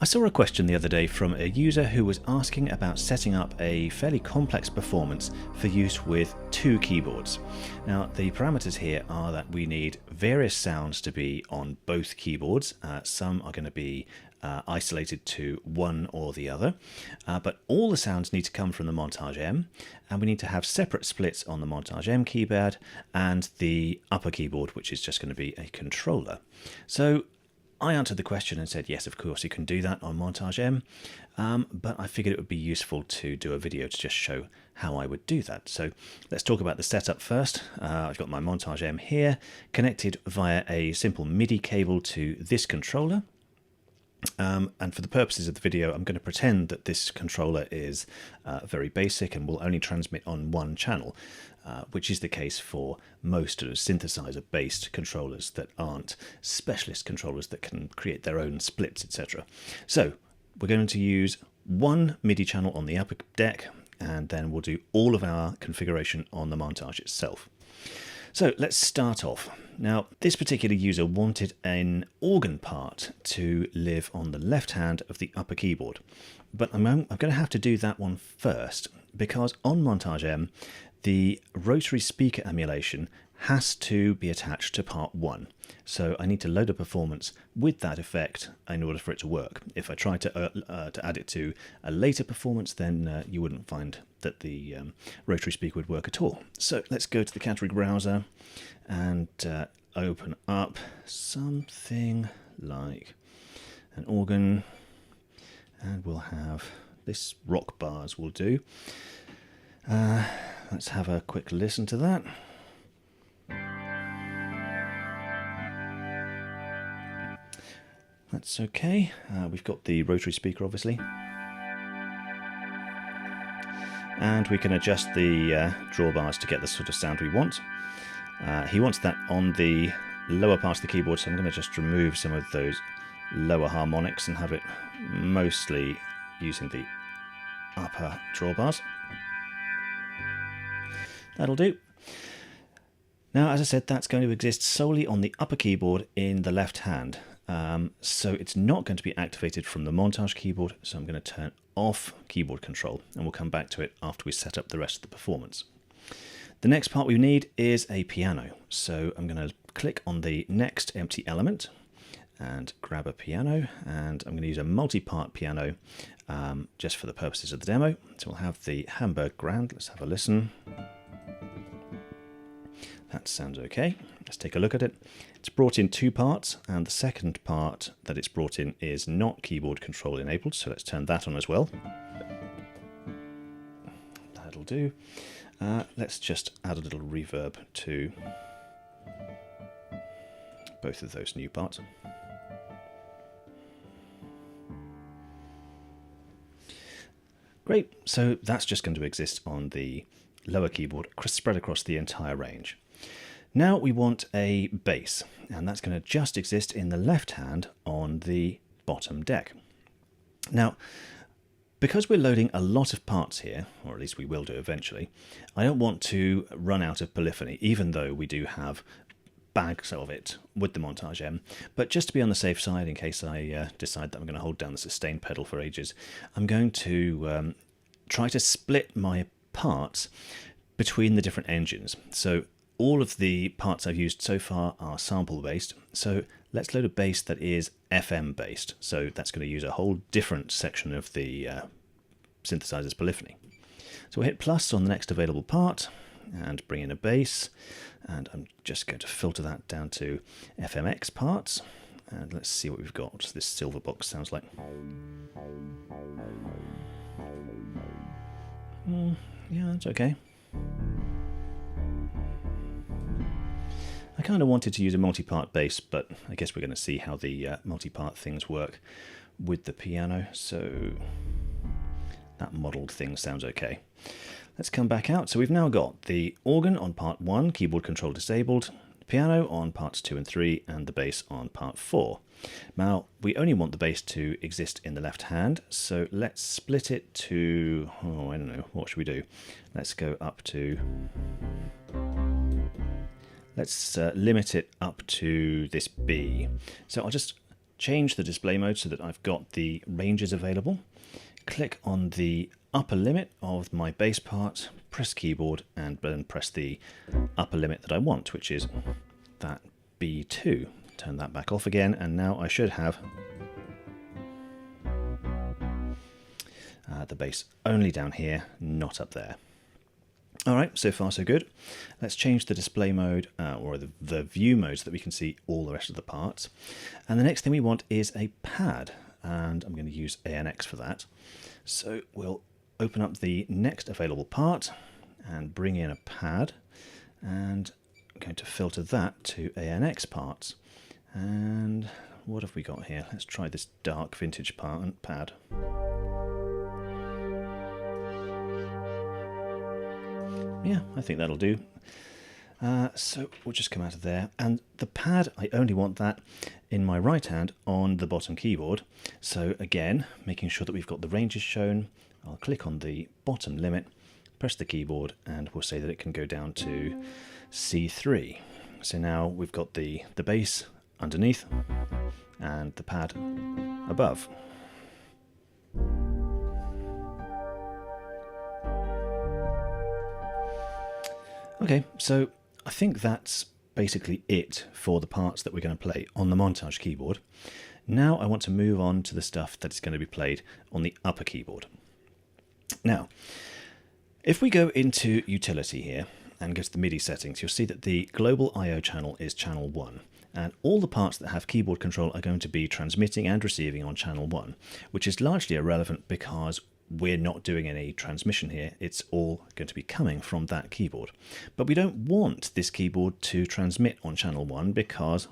I saw a question the other day from a user who was asking about setting up a fairly complex performance for use with two keyboards. Now, the parameters here are that we need various sounds to be on both keyboards. Some are going to be isolated to one or the other, but all the sounds need to come from the Montage M, and we need to have separate splits on the Montage M keypad and the upper keyboard, which is just going to be a controller. So I answered the question and said, yes, of course, you can do that on Montage M, but I figured it would be useful to do a video to just show how I would do that. So let's talk about the setup first. I've got my Montage M here, connected via a simple MIDI cable to this controller. And for the purposes of the video, I'm going to pretend that this controller is very basic and will only transmit on one channel, which is the case for most of the synthesizer-based controllers that aren't specialist controllers that can create their own splits, etc. So we're going to use one MIDI channel on the upper deck, and then we'll do all of our configuration on the Montage itself. So let's start off. Now, this particular user wanted an organ part to live on the left hand of the upper keyboard, but I'm going to have to do that one first, because on Montage M, the Rotary speaker emulation has to be attached to part 1. So I need to load a performance with that effect in order for it to work. If I try to add it to a later performance, then you wouldn't find that the Rotary speaker would work at all. So let's go to the category browser and open up something like an organ, and we'll have this rock bars will do. Let's have a quick listen to that. That's okay. We've got the Rotary speaker, obviously. And we can adjust the drawbars to get the sort of sound we want. He wants that on the lower part of the keyboard, so I'm going to just remove some of those lower harmonics and have it mostly using the upper drawbars. That'll do. Now, as I said, that's going to exist solely on the upper keyboard in the left hand. So it's not going to be activated from the Montage keyboard, so I'm going to turn off keyboard control, and we'll come back to it after we set up the rest of the performance. The next part we need is a piano, so I'm going to click on the next empty element and grab a piano, and I'm going to use a multi-part piano just for the purposes of the demo. So we'll have the Hamburg Grand. Let's have a listen. That sounds okay. Let's take a look at it. It's brought in two parts, and the second part that it's brought in is not keyboard control enabled, so let's turn that on as well. That'll do. Let's just add a little reverb to both of those new parts. Great, so that's just going to exist on the lower keyboard, spread across the entire range. Now we want a bass, and that's going to just exist in the left hand on the bottom deck. Now, because we're loading a lot of parts here, or at least we will do eventually, I don't want to run out of polyphony, even though we do have bags of it with the Montage M. But just to be on the safe side, in case I decide that I'm going to hold down the sustain pedal for ages, I'm going to try to split my parts between the different engines. So all of the parts I've used so far are sample based, so let's load a bass that is FM based. So that's going to use a whole different section of the synthesizer's polyphony. So we'll hit plus on the next available part and bring in a bass, and I'm just going to filter that down to FMX parts, and let's see what we've got. What this silver box sounds like. Yeah, that's okay. I kind of wanted to use a multi-part bass, but I guess we're going to see how the multi-part things work with the piano, so that modelled thing sounds okay. Let's come back out. So we've now got the organ on part 1, keyboard control disabled, piano on parts 2 and 3, and the bass on part 4. Now, we only want the bass to exist in the left hand, so let's split it to, oh, I don't know, what should we do? Let's go up to, let's limit it up to this B. So I'll just change the display mode so that I've got the ranges available, click on the upper limit of my bass part, press keyboard, and then press the upper limit that I want, which is that B2. Turn that back off again, and now I should have the bass only down here, not up there. Alright, so far so good. Let's change the display mode, or the view mode, so that we can see all the rest of the parts. And the next thing we want is a pad, and I'm going to use ANX for that. So we'll open up the next available part and bring in a pad, and I'm going to filter that to ANX parts. And what have we got here? Let's try this dark vintage pad. Yeah, I think that'll do. So we'll just come out of there, and the pad, I only want that in my right hand on the bottom keyboard. So again, making sure that we've got the ranges shown, I'll click on the bottom limit, press the keyboard, and we'll say that it can go down to C3. So now we've got the bass underneath and the pad above. Okay, so I think that's basically it for the parts that we're going to play on the Montage keyboard. Now I want to move on to the stuff that is going to be played on the upper keyboard. Now, if we go into Utility here and go to the MIDI settings, you'll see that the global I/O channel is channel 1, and all the parts that have keyboard control are going to be transmitting and receiving on channel 1, which is largely irrelevant because we're not doing any transmission here. It's all going to be coming from that keyboard. But we don't want this keyboard to transmit on channel 1 because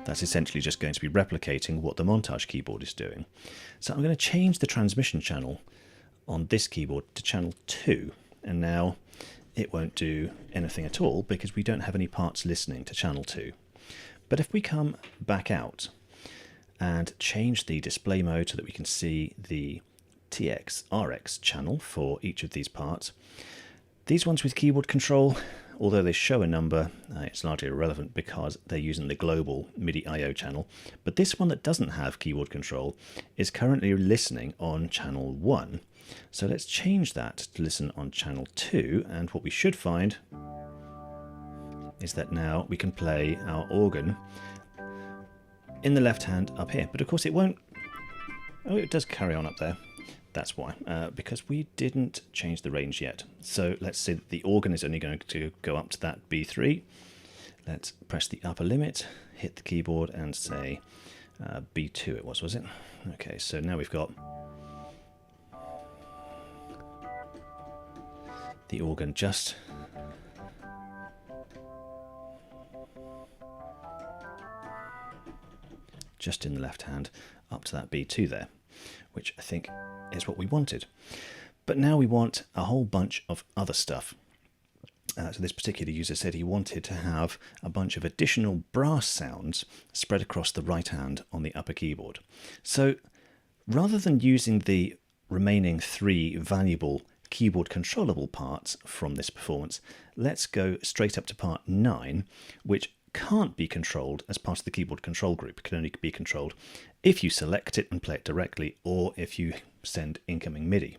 that's essentially just going to be replicating what the Montage keyboard is doing. So I'm going to change the transmission channel on this keyboard to channel 2, and now it won't do anything at all because we don't have any parts listening to channel 2. But if we come back out and change the display mode so that we can see the TX, RX channel for each of these parts. These ones with keyboard control, although they show a number, it's largely irrelevant because they're using the global MIDI I/O channel. But this one that doesn't have keyboard control is currently listening on channel 1. So let's change that to listen on channel 2, and what we should find is that now we can play our organ in the left hand up here. But of course it won't. Oh, it does carry on up there. That's why, because we didn't change the range yet. So let's say that the organ is only going to go up to that B3. Let's press the upper limit, hit the keyboard and say B2 it was it? Okay, so now we've got the organ just in the left hand up to that B2 there, which I think is what we wanted. But now we want a whole bunch of other stuff. So this particular user said he wanted to have a bunch of additional brass sounds spread across the right hand on the upper keyboard. So rather than using the remaining 3 valuable keyboard controllable parts from this performance, let's go straight up to part 9, which can't be controlled as part of the keyboard control group. It can only be controlled if you select it and play it directly, or if you send incoming MIDI.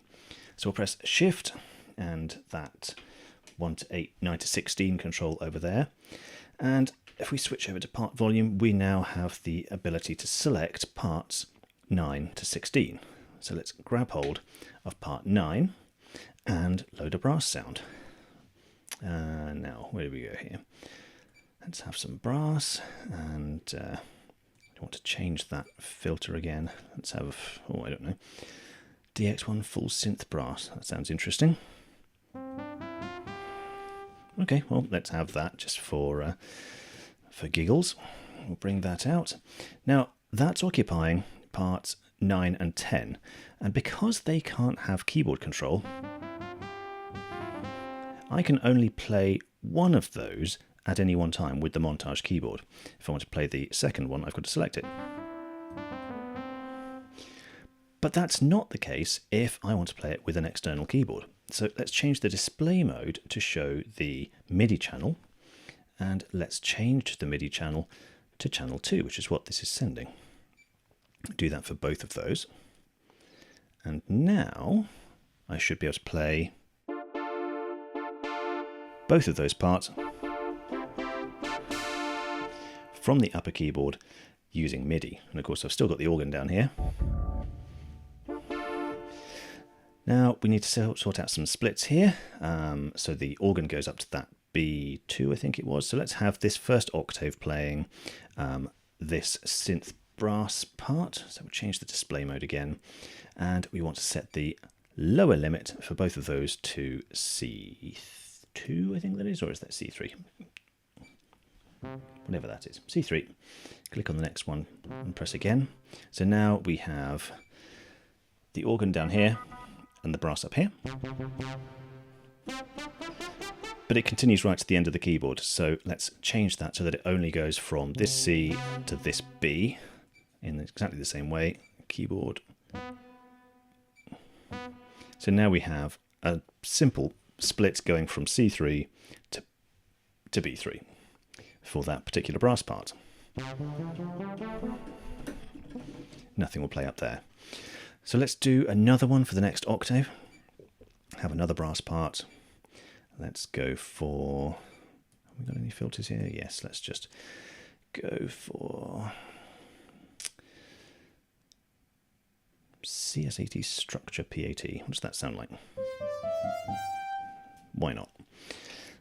So we'll press Shift and that 1 to 8, 9 to 16 control over there. And if we switch over to part volume, we now have the ability to select parts 9 to 16. So let's grab hold of part 9 and load a brass sound. Now, where do we go here? Let's have some brass, and I want to change that filter again. Let's have, I don't know, DX1 full synth brass. That sounds interesting. Okay, well, let's have that just for giggles. We'll bring that out. Now, that's occupying parts 9 and 10, and because they can't have keyboard control, I can only play one of those at any one time with the Montage keyboard. If I want to play the second one, I've got to select it. But that's not the case if I want to play it with an external keyboard. So let's change the display mode to show the MIDI channel, and let's change the MIDI channel to channel 2, which is what this is sending. Do that for both of those. And now I should be able to play both of those parts from the upper keyboard using MIDI. And of course I've still got the organ down here. Now we need to sort out some splits here. So the organ goes up to that B2, I think it was. So let's have this first octave playing this synth brass part. So we'll change the display mode again. And we want to set the lower limit for both of those to C2, I think that is, or is that C3? Whatever that is, C3. Click on the next one and press again. So now we have the organ down here and the brass up here. But it continues right to the end of the keyboard. So let's change that so that it only goes from this C to this B in exactly the same way. Keyboard. So now we have a simple split going from C3 to B3 for that particular brass part. Nothing will play up there. So let's do another one for the next octave. Have another brass part. Let's go for... Have we got any filters here? Yes, let's just go for CS80 structure PAT. What does that sound like? Why not?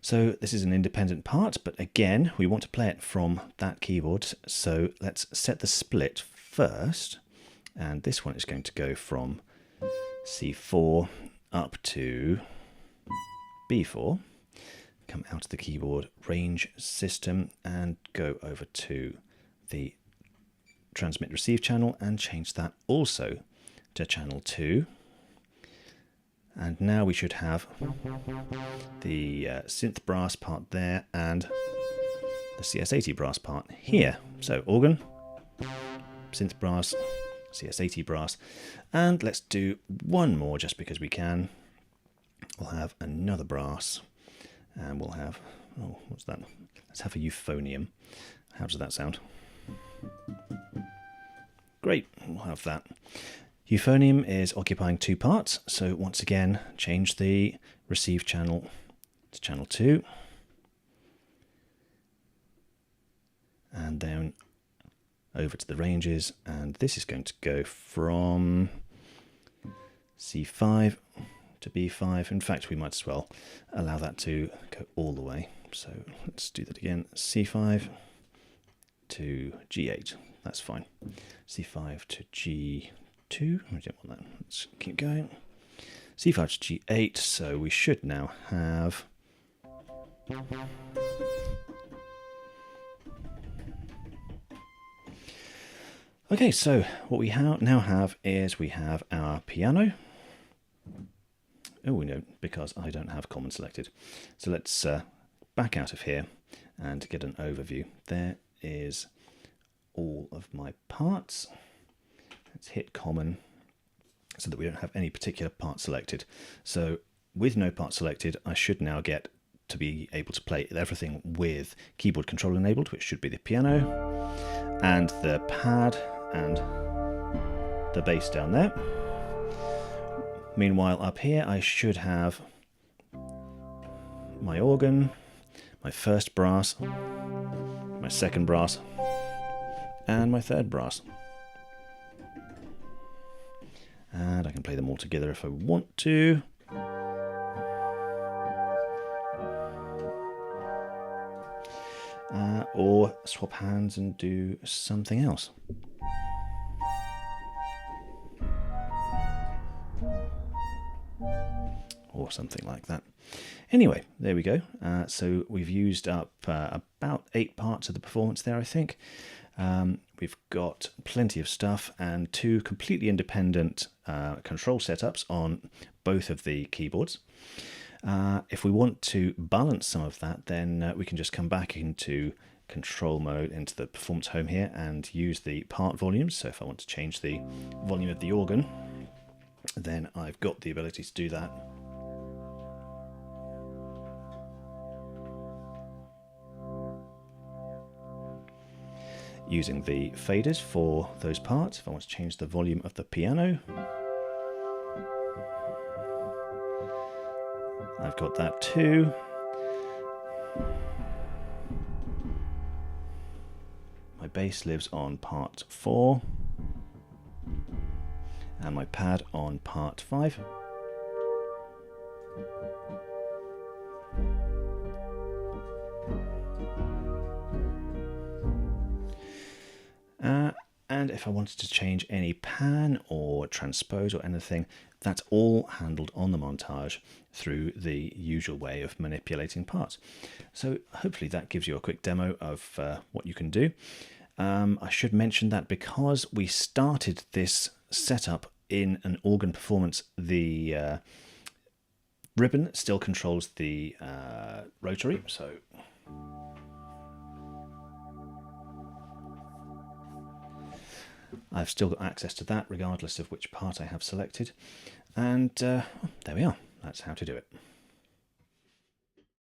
So this is an independent part, but again, we want to play it from that keyboard. So let's set the split first. And this one is going to go from C4 up to B4. Come out of the keyboard, range system, and go over to the transmit receive channel and change that also to channel 2. And now we should have the synth brass part there and the CS80 brass part here. So organ, synth brass, CS80 brass, and let's do one more just because we can. We'll have another brass, and we'll have, oh, what's that? Let's have a euphonium. How does that sound? Great, we'll have that. Euphonium is occupying 2 parts, so once again, change the receive channel to channel 2, and then over to the ranges, and this is going to go from C5 to B5. In fact, we might as well allow that to go all the way. So let's do that again. C5 to G8. That's fine. C5 to G2. I don't want that. Let's keep going. C5 to G8. So we should now have... Okay, so what we now have is we have our piano. Oh, we don't, because I don't have common selected. So let's back out of here and get an overview. There is all of my parts. Let's hit common so that we don't have any particular part selected. So with no part selected, I should now get to be able to play everything with keyboard control enabled, which should be the piano and the pad and the bass down there. Meanwhile, up here I should have my organ, my first brass, my second brass, and my third brass. And I can play them all together if I want to. Or swap hands and do something else. Or something like that. Anyway, there we go. So we've used up about 8 parts of the performance there, I think. We've got plenty of stuff and 2 completely independent control setups on both of the keyboards. If we want to balance some of that, then we can just come back into control mode, into the performance home here, and use the part volumes. So if I want to change the volume of the organ, then I've got the ability to do that. using the faders for those parts. If I want to change the volume of the piano, I've got that too. My bass lives on part 4 and my pad on part 5. And if I wanted to change any pan or transpose or anything, that's all handled on the montage through the usual way of manipulating parts. So hopefully that gives you a quick demo of what you can do. I should mention that because we started this setup in an organ performance, the ribbon still controls the rotary. So I've still got access to that regardless of which part I have selected. And there we are. That's how to do it.